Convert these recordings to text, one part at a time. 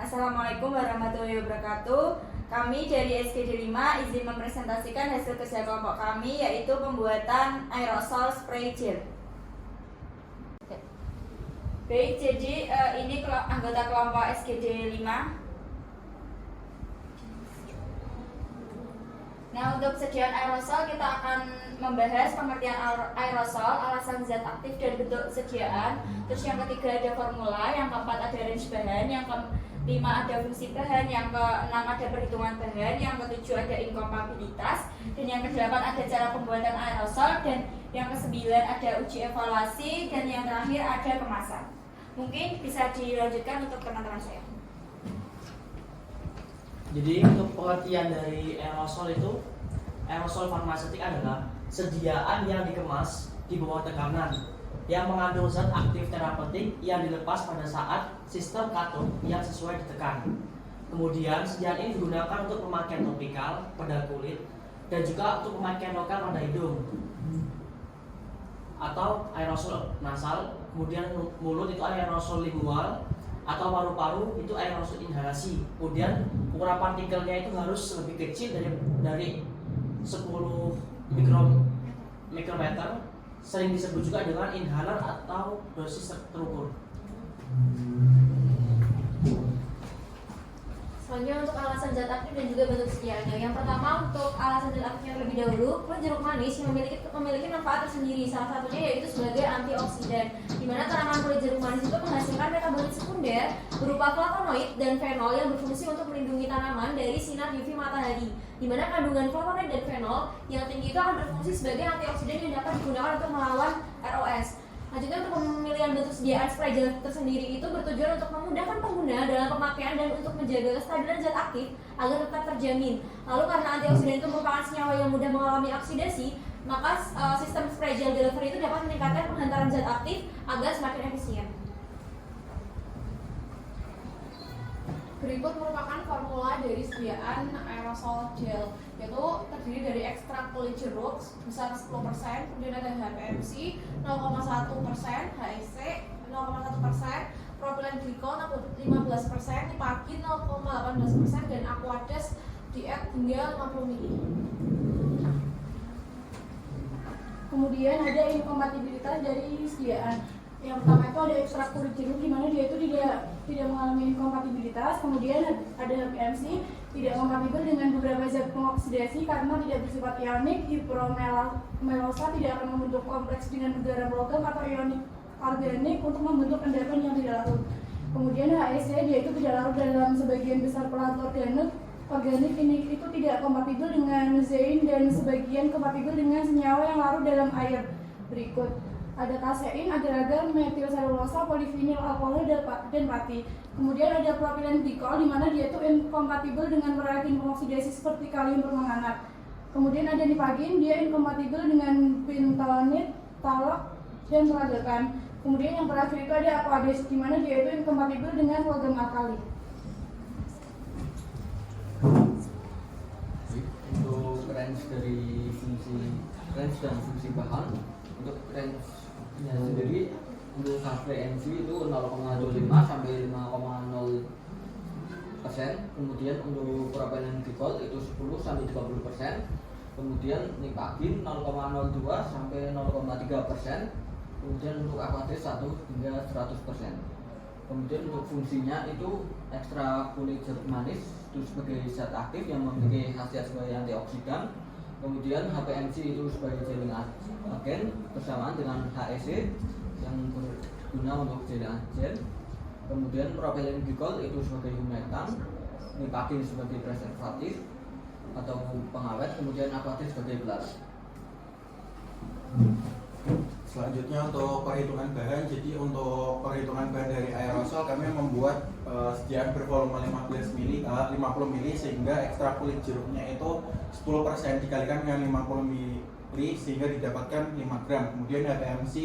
Assalamualaikum warahmatullahi wabarakatuh. Kami dari SKD 5 izin mempresentasikan hasil kerja kelompok kami, yaitu pembuatan aerosol spray gel. Baik, jadi ini anggota kelompok SKD 5. Nah, untuk sediaan aerosol kita akan membahas pengertian aerosol, alasan zat aktif dan bentuk sediaan. Terus yang ketiga ada formula, yang keempat ada range bahan, yang kelima ada fungsi bahan, yang keenam ada perhitungan bahan, yang ketujuh ada inkompatibilitas, dan yang kedelapan ada cara pembuatan aerosol, dan yang kesembilan ada uji evaluasi, dan yang terakhir ada kemasan. Mungkin bisa dilanjutkan untuk teman-teman saya. Jadi untuk pengertian dari aerosol itu, aerosol farmaseutik adalah sediaan yang dikemas di bawah tekanan yang mengandung zat aktif terapeutik yang dilepas pada saat sistem katod yang sesuai ditekan. Kemudian sediaan ini digunakan untuk pemakaian topikal pada kulit dan juga untuk pemakaian lokal pada hidung atau aerosol nasal. Kemudian mulut itu aerosol lingual, atau paru-paru itu aerosol inhalasi. Kemudian ukuran partikelnya itu harus lebih kecil dari 10 mikrometer, sering disebut juga dengan inhaler atau dosis terukur. Selanjutnya untuk alasan zat aktif dan juga bentuk sediaannya. Yang pertama untuk alasan zat aktifnya terlebih dahulu, kulit jeruk manis yang memiliki manfaat tersendiri. Salah satunya yaitu sebagai antioksidan, di mana tanaman kulit jeruk manis itu menghasilkan metabolit sekunder berupa flavonoid dan fenol yang berfungsi untuk melindungi tanaman dari sinar UV matahari. Di mana kandungan flavonoid dan fenol yang tinggi itu akan berfungsi sebagai antioksidan yang dapat digunakan untuk melawan ROS. Selanjutnya untuk pemilihan bentuk sediaan spray gel tersendiri itu bertujuan untuk memudahkan pengguna dalam pemakaian dan untuk menjaga kestabilan zat aktif agar tetap terjamin. Lalu karena antioksidan itu merupakan senyawa yang mudah mengalami oksidasi, maka sistem spray gel delivery itu dapat meningkatkan penghantaran zat aktif agar semakin efisien. Berikut merupakan formula dari sediaan aerosol gel, yaitu terdiri dari ekstrak kulit jeruk besar 10%, kemudian ada HPMC 0,1%, HEC 0,1%, propilen glikol 15%, nipagin 0,18%, dan aquades diet hingga 50 ml. Kemudian ada inkompatibilitas dari sediaan. Yang pertama itu ada ekstrak kulit jeruk, di mana dia itu tidak mengalami inkompatibilitas. Kemudian ada HPMC, tidak kompatibel dengan beberapa zat pengoksidasi karena tidak bersifat ionik. Hidromelosa tidak akan membentuk kompleks dengan garam logam atau ionik organik untuk membentuk endapan yang tidak larut. Kemudian HEC, dia itu tidak larut dalam sebagian besar pelarut organik ini itu tidak kompatibel dengan zein dan sebagian kompatibel dengan senyawa yang larut dalam air. Berikut ada kasein, agar-agar, metil selulosa, polivinil alkohol, dan pati. Kemudian ada propilen glikol, di mana dia itu inkompatibel dengan protein pengoksidasi seperti kalium permanganat. Kemudian ada nipagin, dia inkompatibel dengan bentonit, talok, dan seladakan. Kemudian yang terakhir itu ada aquades, di mana dia itu inkompatibel dengan logam alkali. Untuk range dan fungsi bahan, untuk range-nya sendiri untuk HPMC itu 0,25 sampai 5,0%. Kemudian untuk propilen glikol itu 10 sampai 30%. Kemudian nipagin 0,02 sampai 0,3%. Kemudian untuk aquades 1 hingga 100%. Kemudian untuk fungsinya itu ekstra kulit jeruk manis itu sebagai zat aktif yang memiliki khasiat sebagai antioksidan. Kemudian HPMC itu sebagai gelling agen bersamaan dengan HEC yang berguna untuk gelling agen. Kemudian propilen glikol itu sebagai humectant, nipagin sebagai preservatif atau pengawet, kemudian aquades sebagai pelarut. Selanjutnya untuk perhitungan bahan. Jadi untuk perhitungan bahan dari aerosol kami membuat sediaan bervolume 50 ml sehingga ekstrak kulit jeruknya itu 10% dikalikan dengan 50 ml sehingga didapatkan 5 gram. Kemudian HPMC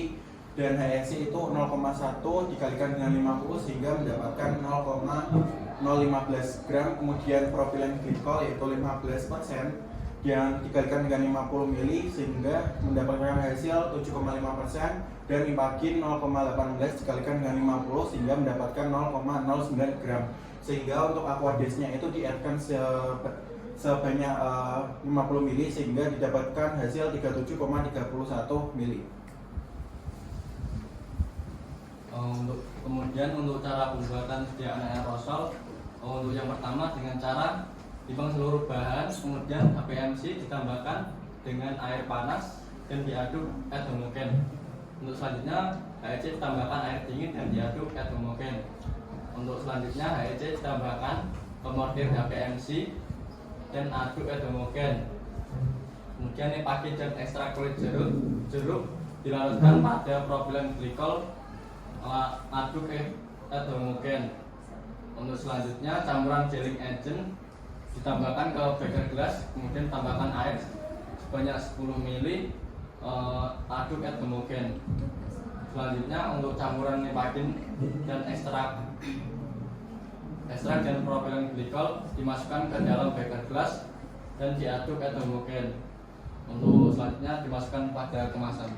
dan HEC itu 0,1 dikalikan dengan 50 sehingga mendapatkan 0,015 gram. Kemudian propilen glikol yaitu 15%. yang dikalikan dengan 50 mili sehingga mendapatkan hasil 7,5%, dan nipagin 0,18 dikalikan dengan 50 sehingga mendapatkan 0,09 gram. Sehingga untuk aquadesnya itu di-add-kan sebanyak 50 mili sehingga didapatkan hasil 37,31 mili. Kemudian untuk cara pembuatan sediaan aerosol, untuk yang pertama dengan cara timbang seluruh bahan, kemudian HPMC ditambahkan dengan air panas dan diaduk air homogen. Untuk selanjutnya HEC ditambahkan air dingin dan diaduk air homogen. Untuk selanjutnya HEC ditambahkan pemortir HPMC dan aduk air homogen. Kemudian nipagin dan ekstrak kulit jeruk dilarutkan pada propilen glikol, aduk air homogen. Untuk selanjutnya campuran gelling agent ditambahkan ke beker gelas, kemudian tambahkan air sebanyak 10 ml, aduk air homogen. Selanjutnya untuk campuran nipagin dan ekstrak dan propilen glikol dimasukkan ke dalam beker gelas dan diaduk air homogen. Untuk selanjutnya dimasukkan pada kemasan.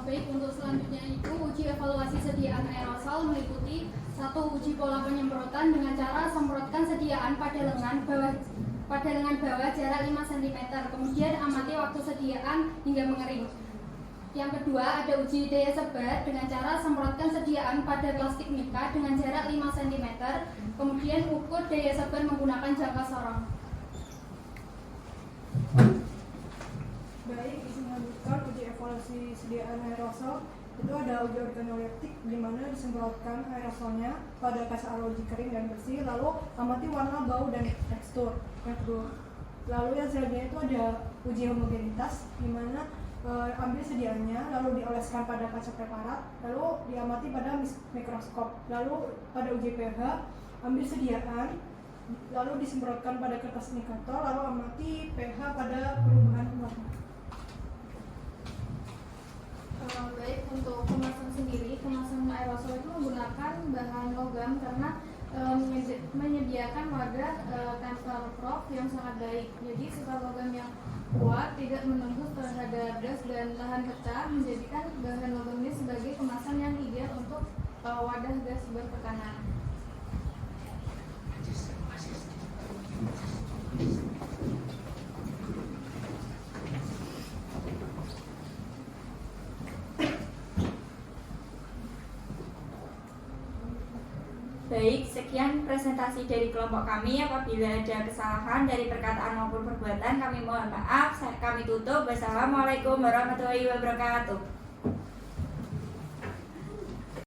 Baik, untuk selanjutnya itu uji evaluasi sediaan aerosol meliputi 1. Uji pola penyemprotan dengan cara semprotkan sediaan pada lengan bawah jarak 5 cm, kemudian amati waktu sediaan hingga mengering. Yang kedua, ada uji daya sebar dengan cara semprotkan sediaan pada plastik mica dengan jarak 5 cm, kemudian ukur daya sebar menggunakan jangka sorong. Baik, dilanjutkan uji evaluasi sediaan aerosol. Itu ada uji organoleptik di mana disemprotkan aerosolnya pada kas arloji kering dan bersih, lalu amati warna, bau, dan tekstur. Yang kedua, lalu yang selanjutnya itu ada uji homogenitas di mana ambil sediaannya lalu dioleskan pada kaca preparat, lalu diamati pada mikroskop. Lalu pada uji pH, ambil sediaan lalu disemprotkan pada kertas indikator, lalu amati pH pada perubahan warna. Baik, untuk kemasan sendiri, kemasan aerosol itu menggunakan bahan logam karena menyediakan wadah tempel prof yang sangat baik. Jadi sifat logam yang kuat, tidak menembus terhadap gas dan tahan pecah, menjadikan bahan logam ini sebagai kemasan yang ideal untuk wadah gas bertekanan. Baik, sekian presentasi dari kelompok kami. Apabila ada kesalahan dari perkataan maupun perbuatan, kami mohon maaf. Kami tutup. Wassalamualaikum warahmatullahi wabarakatuh.